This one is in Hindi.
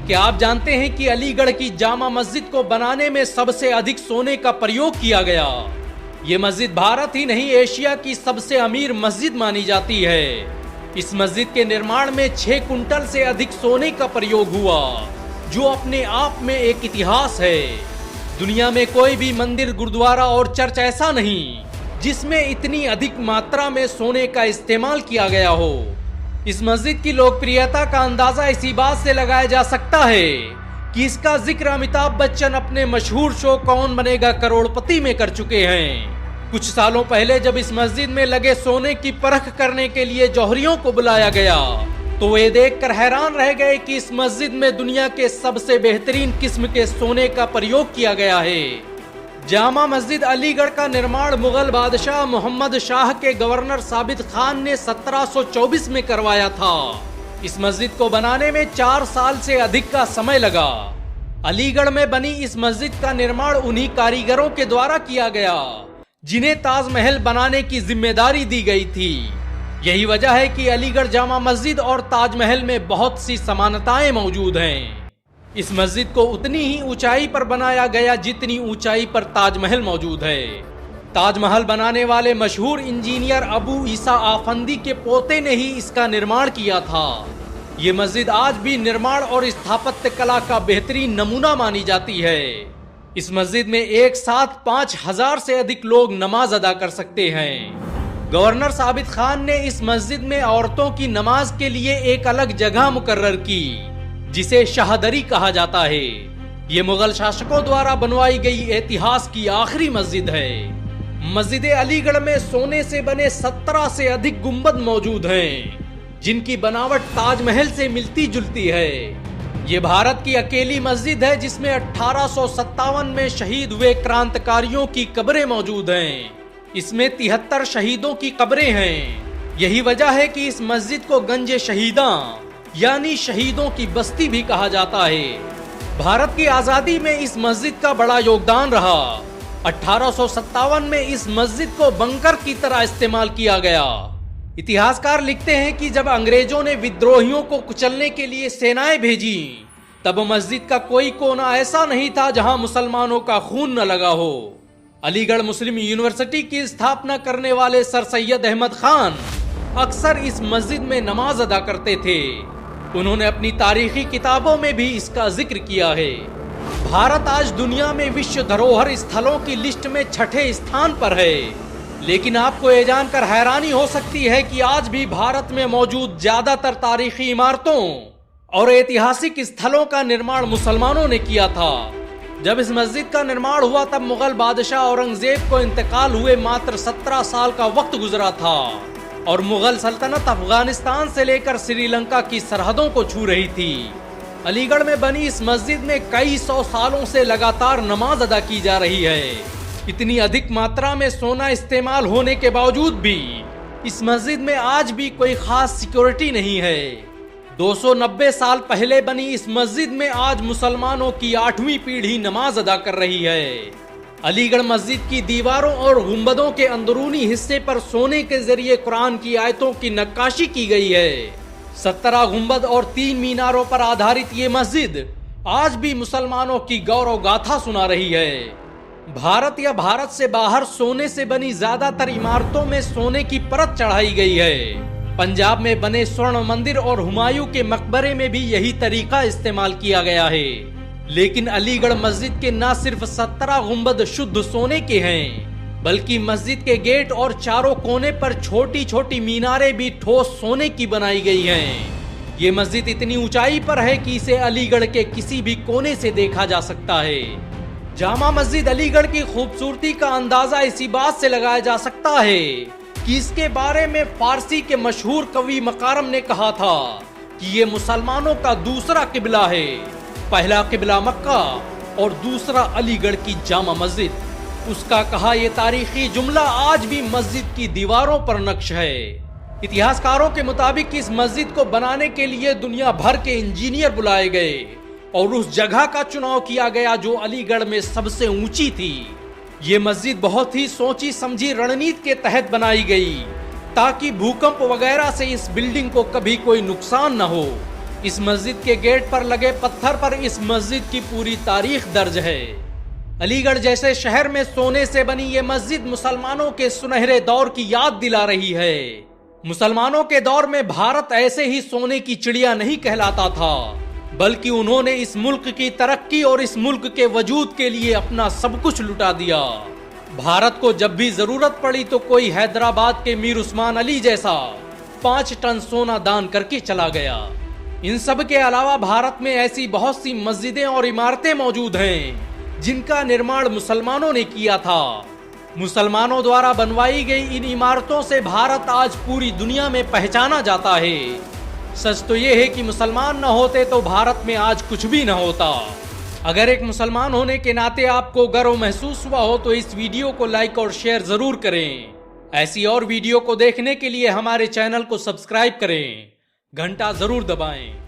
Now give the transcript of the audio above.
क्या आप जानते हैं कि अलीगढ़ की जामा मस्जिद को बनाने में सबसे अधिक सोने का प्रयोग किया गया? ये मस्जिद भारत ही नहीं एशिया की सबसे अमीर मस्जिद मानी जाती है। इस मस्जिद के निर्माण में 6 कुंटल से अधिक सोने का प्रयोग हुआ, जो अपने आप में एक इतिहास है। दुनिया में कोई भी मंदिर, गुरुद्वारा और चर्च ऐसा नहीं जिसमें इतनी अधिक मात्रा में सोने का इस्तेमाल किया गया हो। इस मस्जिद की लोकप्रियता का अंदाजा इसी बात से लगाया जा सकता है कि इसका जिक्र अमिताभ बच्चन अपने मशहूर शो कौन बनेगा करोड़पति में कर चुके हैं। कुछ सालों पहले जब इस मस्जिद में लगे सोने की परख करने के लिए जौहरियों को बुलाया गया तो वे देखकर हैरान रह गए कि इस मस्जिद में दुनिया के सबसे बेहतरीन किस्म के सोने का प्रयोग किया गया है। जामा मस्जिद अलीगढ़ का निर्माण मुगल बादशाह मोहम्मद शाह के गवर्नर साबित खान ने 1724 में करवाया था। इस मस्जिद को बनाने में 4 साल से अधिक का समय लगा। अलीगढ़ में बनी इस मस्जिद का निर्माण उन्हीं कारीगरों के द्वारा किया गया जिन्हें ताजमहल बनाने की जिम्मेदारी दी गई थी। यही वजह है कि अलीगढ़ जामा मस्जिद और ताजमहल में बहुत सी समानताएं मौजूद हैं। इस मस्जिद को उतनी ही ऊंचाई पर बनाया गया जितनी ऊंचाई पर ताजमहल मौजूद है। ताजमहल बनाने वाले मशहूर इंजीनियर अबू ईसा आफंदी के पोते ने ही इसका निर्माण किया था। ये मस्जिद आज भी निर्माण और स्थापत्य कला का बेहतरीन नमूना मानी जाती है। इस मस्जिद में एक साथ 5000 से अधिक लोग नमाज अदा कर सकते हैं। गवर्नर साबित खान ने इस मस्जिद में औरतों की नमाज के लिए एक अलग जगह मुकर्रर की जिसे शाहदरी कहा जाता है। ये मुगल शासकों द्वारा बनवाई गई इतिहास की आखिरी मस्जिद है। मस्जिद अलीगढ़ में सोने से बने 17 से अधिक गुंबद मौजूद हैं, जिनकी बनावट ताजमहल से मिलती जुलती है। ये भारत की अकेली मस्जिद है जिसमें 1857 में शहीद हुए क्रांतिकारियों की कब्रें मौजूद हैं। इसमें 73 शहीदों की कब्रें हैं। यही वजह है कि इस मस्जिद को गंजे शहीदा यानी शहीदों की बस्ती भी कहा जाता है। भारत की आजादी में इस मस्जिद का बड़ा योगदान रहा। 1857 में इस मस्जिद को बंकर की तरह इस्तेमाल किया गया। इतिहासकार लिखते हैं कि जब अंग्रेजों ने विद्रोहियों को कुचलने के लिए सेनाएं भेजी, तब मस्जिद का कोई कोना ऐसा नहीं था जहां मुसलमानों का खून न लगा हो। अलीगढ़ मुस्लिम यूनिवर्सिटी की स्थापना करने वाले सर सैयद अहमद खान अक्सर इस मस्जिद में नमाज अदा करते थे। उन्होंने अपनी तारीखी किताबों में भी इसका जिक्र किया है। भारत आज दुनिया में विश्व धरोहर स्थलों की लिस्ट में 6ठे स्थान पर है। लेकिन आपको ये जानकर हैरानी हो सकती है कि आज भी भारत में मौजूद ज्यादातर तारीखी इमारतों और ऐतिहासिक स्थलों का निर्माण मुसलमानों ने किया था। जब इस मस्जिद का निर्माण हुआ तब मुगल बादशाह औरंगजेब को इंतकाल हुए मात्र 17 साल का वक्त गुजरा था और मुगल सल्तनत अफगानिस्तान से लेकर श्रीलंका की सरहदों को छू रही थी। अलीगढ़ में बनी इस मस्जिद में कई 100 सालों से लगातार नमाज अदा की जा रही है। इतनी अधिक मात्रा में सोना इस्तेमाल होने के बावजूद भी इस मस्जिद में आज भी कोई खास सिक्योरिटी नहीं है। 290 साल पहले बनी इस मस्जिद में आज मुसलमानों की 8वीं पीढ़ी नमाज अदा कर रही है। अलीगढ़ मस्जिद की दीवारों और गुंबदों के अंदरूनी हिस्से पर सोने के जरिए कुरान की आयतों की नक्काशी की गई है। 17 गुंबद और 3 मीनारों पर आधारित ये मस्जिद आज भी मुसलमानों की गौरव गाथा सुना रही है। भारत या भारत से बाहर सोने से बनी ज्यादातर इमारतों में सोने की परत चढ़ाई गई है। पंजाब में बने स्वर्ण मंदिर और हुमायूं के मकबरे में भी यही तरीका इस्तेमाल किया गया है। लेकिन अलीगढ़ मस्जिद के न सिर्फ 17 गुंबद शुद्ध सोने के हैं, बल्कि मस्जिद के गेट और चारों कोने पर छोटी छोटी मीनारें भी ठोस सोने की बनाई गई हैं। ये मस्जिद इतनी ऊंचाई पर है कि इसे अलीगढ़ के किसी भी कोने से देखा जा सकता है। जामा मस्जिद अलीगढ़ की खूबसूरती का अंदाजा इसी बात से लगाया जा सकता है कि इसके बारे में फारसी के मशहूर कवि मकारम ने कहा था कि ये मुसलमानों का दूसरा किबला है। पहला किबला मक्का और दूसरा अलीगढ़ की जामा मस्जिद। उसका कहा यह तारीखी जुमला आज भी मस्जिद की दीवारों पर नक्श है। इतिहासकारों के मुताबिक इस मस्जिद को बनाने के लिए दुनिया भर के इंजीनियर बुलाए गए और उस जगह का चुनाव किया गया जो अलीगढ़ में सबसे ऊंची थी। ये मस्जिद बहुत ही सोची समझी रणनीति के तहत बनाई गई ताकि भूकंप वगैरह से इस बिल्डिंग को कभी कोई नुकसान न हो। इस मस्जिद के गेट पर लगे पत्थर पर इस मस्जिद की पूरी तारीख दर्ज है। अलीगढ़ जैसे शहर में सोने से बनी ये मस्जिद मुसलमानों के सुनहरे दौर की याद दिला रही है। मुसलमानों के दौर में भारत ऐसे ही सोने की चिड़िया नहीं कहलाता था, बल्कि उन्होंने इस मुल्क की तरक्की और इस मुल्क के वजूद के लिए अपना सब कुछ लुटा दिया। भारत को जब भी जरूरत पड़ी तो कोई हैदराबाद के मीर उस्मान अली जैसा 5 टन सोना दान करके चला गया। इन सब के अलावा भारत में ऐसी बहुत सी मस्जिदें और इमारतें मौजूद हैं जिनका निर्माण मुसलमानों ने किया था। मुसलमानों द्वारा बनवाई गई इन इमारतों से भारत आज पूरी दुनिया में पहचाना जाता है। सच तो ये है कि मुसलमान न होते तो भारत में आज कुछ भी न होता। अगर एक मुसलमान होने के नाते आपको गर्व महसूस हुआ हो तो इस वीडियो को लाइक और शेयर जरूर करें। ऐसी और वीडियो को देखने के लिए हमारे चैनल को सब्सक्राइब करें, घंटा जरूर दबाएं।